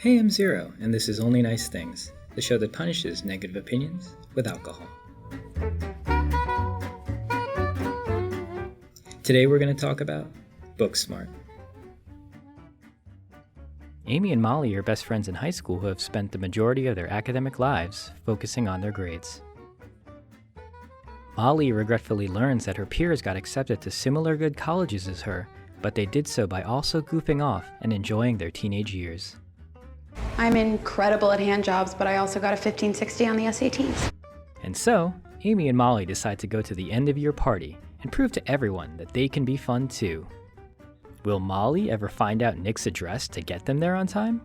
Hey, I'm Zero, and this is Only Nice Things, the show that punishes negative opinions with alcohol. Today we're going to talk about Booksmart. Amy and Molly are best friends in high school who have spent the majority of their academic lives focusing on their grades. Molly regretfully learns that her peers got accepted to similar good colleges as her, but they did so by also goofing off and enjoying their teenage years. I'm incredible at hand jobs, but I also got a 1560 on the SATs. And so, Amy and Molly decide to go to the end-of-year party and prove to everyone that they can be fun too. Will Molly ever find out Nick's address to get them there on time?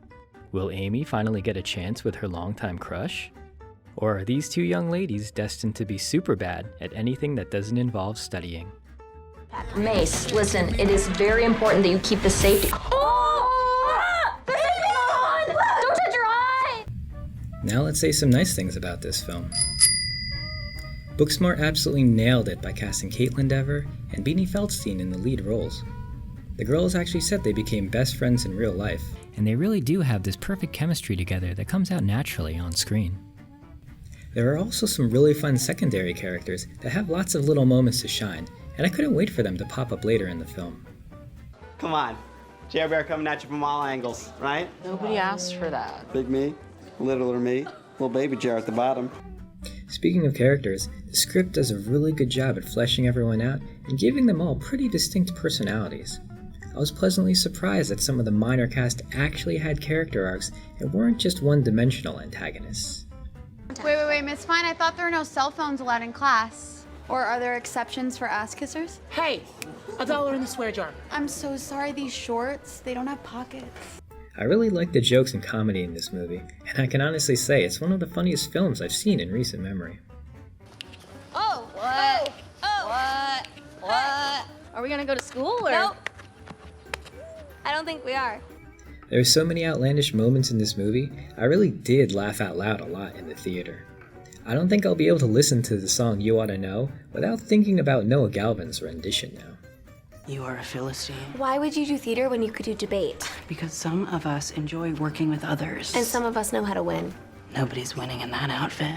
Will Amy finally get a chance with her longtime crush? Or are these two young ladies destined to be super bad at anything that doesn't involve studying? Mace, listen, it is very important that you keep the safety. Don't touch your eye! Now let's say some nice things about this film. Booksmart absolutely nailed it by casting Caitlin Dever and Beanie Feldstein in the lead roles. The girls actually said they became best friends in real life, and they really do have this perfect chemistry together that comes out naturally on screen. There are also some really fun secondary characters that have lots of little moments to shine, and I couldn't wait for them to pop up later in the film. Come on, Jer Bear coming at you from all angles, right? Nobody asked for that. Big me, littler me, little baby Jer at the bottom. Speaking of characters, the script does a really good job at fleshing everyone out and giving them all pretty distinct personalities. I was pleasantly surprised that some of the minor cast actually had character arcs and weren't just one-dimensional antagonists. Wait, Miss Fine, I thought there were no cell phones allowed in class. Or are there exceptions for ass-kissers? Hey, $1 in the swear jar. I'm so sorry, these shorts, they don't have pockets. I really like the jokes and comedy in this movie, and I can honestly say it's one of the funniest films I've seen in recent memory. Oh, what? What? Are we gonna go to school or? Nope. I don't think we are. There are so many outlandish moments in this movie, I really did laugh out loud a lot in the theater. I don't think I'll be able to listen to the song You Oughta Know without thinking about Noah Galvin's rendition now. You are a Philistine. Why would you do theater when you could do debate? Because some of us enjoy working with others. And some of us know how to win. Nobody's winning in that outfit.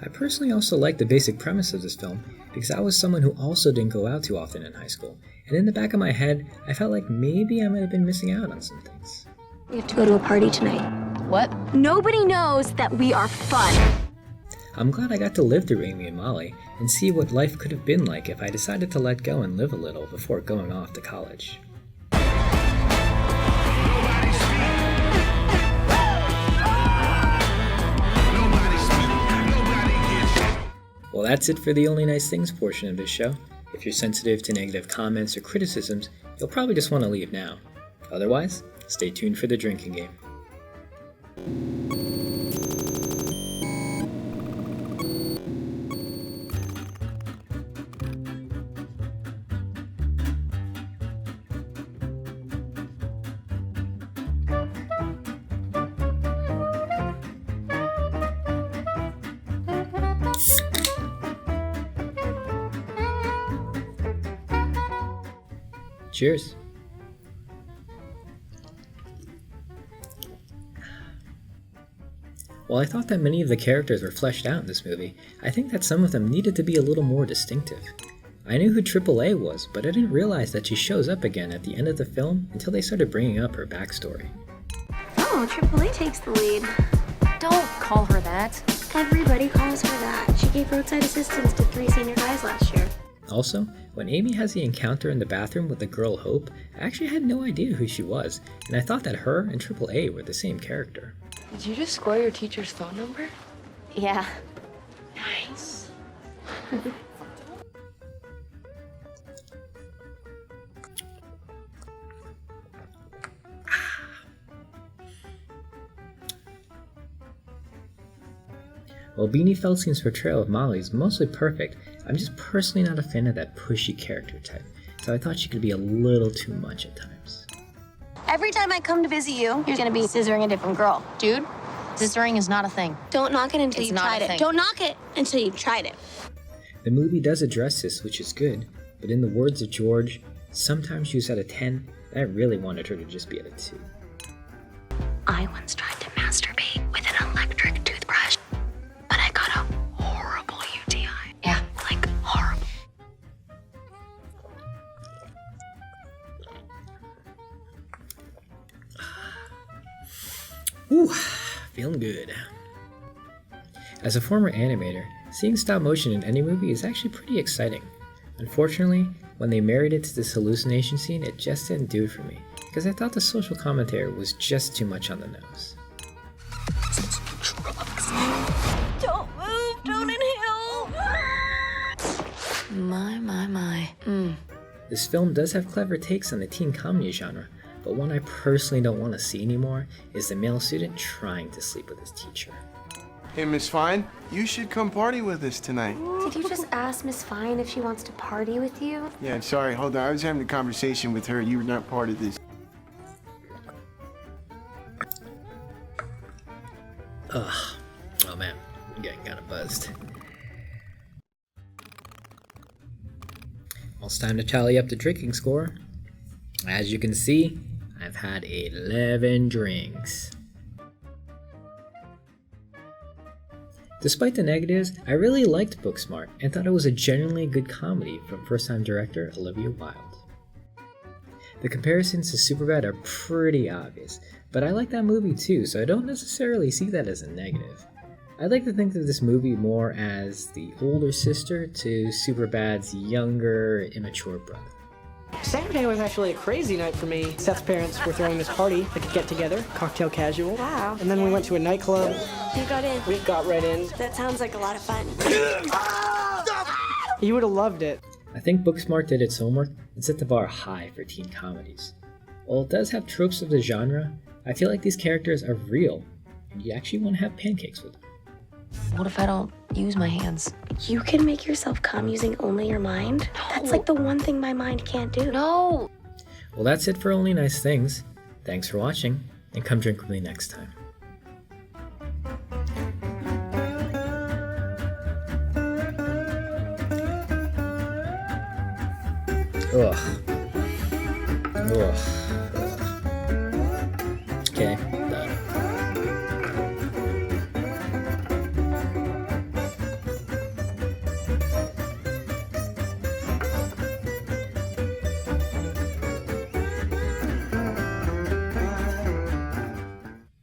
I personally also like the basic premise of this film because I was someone who also didn't go out too often in high school, and in the back of my head, I felt like maybe I might have been missing out on some things. We have to go to a party tonight. What? Nobody knows that we are fun. I'm glad I got to live through Amy and Molly and see what life could have been like if I decided to let go and live a little before going off to college. Well, that's it for the Only Nice Things portion of this show. If you're sensitive to negative comments or criticisms, you'll probably just want to leave now. Otherwise, stay tuned for the drinking game. Cheers. While I thought that many of the characters were fleshed out in this movie, I think that some of them needed to be a little more distinctive. I knew who AAA was, but I didn't realize that she shows up again at the end of the film until they started bringing up her backstory. Oh, AAA takes the lead. Don't call her that. Everybody calls her that. She gave roadside assistance to 3 senior guys last year. Also, when Amy has the encounter in the bathroom with the girl Hope, I actually had no idea who she was, and I thought that her and AAA were the same character. Did you just score your teacher's phone number? Yeah. Nice. While Beanie Feldstein's portrayal of Molly is mostly perfect, I'm just personally not a fan of that pushy character type, so I thought she could be a little too much at times. Every time I come to visit you, you're gonna be scissoring a different girl. Dude, scissoring is not a thing. Don't knock it until It's you've not a tried it. thing. Don't knock it until you've tried it. The movie does address this, which is good, but in the words of George, sometimes she was at a 10, and I really wanted her to just be at a 2. I once tried to masturbate with an electric toothbrush, but I got a horrible UTI. Yeah. Like, horrible. Ooh, feeling good. As a former animator, seeing stop motion in any movie is actually pretty exciting. Unfortunately, when they married it to this hallucination scene, it just didn't do it for me, because I thought the social commentary was just too much on the nose. Don't move, don't inhale. My. This film does have clever takes on the teen comedy genre, but one I personally don't want to see anymore is the male student trying to sleep with his teacher. Hey, Miss Fine, you should come party with us tonight. Did you just ask Miss Fine if she wants to party with you? Yeah, sorry, hold on. I was having a conversation with her. You were not part of this. Ugh. Oh man, I'm getting kind of buzzed. Well, it's time to tally up the drinking score. As you can see, I've had 11 drinks. Despite the negatives, I really liked Booksmart and thought it was a genuinely good comedy from first-time director Olivia Wilde. The comparisons to Superbad are pretty obvious, but I like that movie too, so I don't necessarily see that as a negative. I'd like to think of this movie more as the older sister to Superbad's younger, immature brother. Saturday was actually a crazy night for me. Seth's parents were throwing this party, like a get-together, cocktail casual. Wow. And then we went to a nightclub. You got in. We got right in. That sounds like a lot of fun. You would have loved it. I think Booksmart did its homework and set the bar high for teen comedies. While it does have tropes of the genre, I feel like these characters are real, and you actually want to have pancakes with them. What if I don't use my hands? You can make yourself come using only your mind? That's like the one thing my mind can't do. No! Well, that's it for Only Nice Things. Thanks for watching, and come drink with me next time. Ugh. Ugh.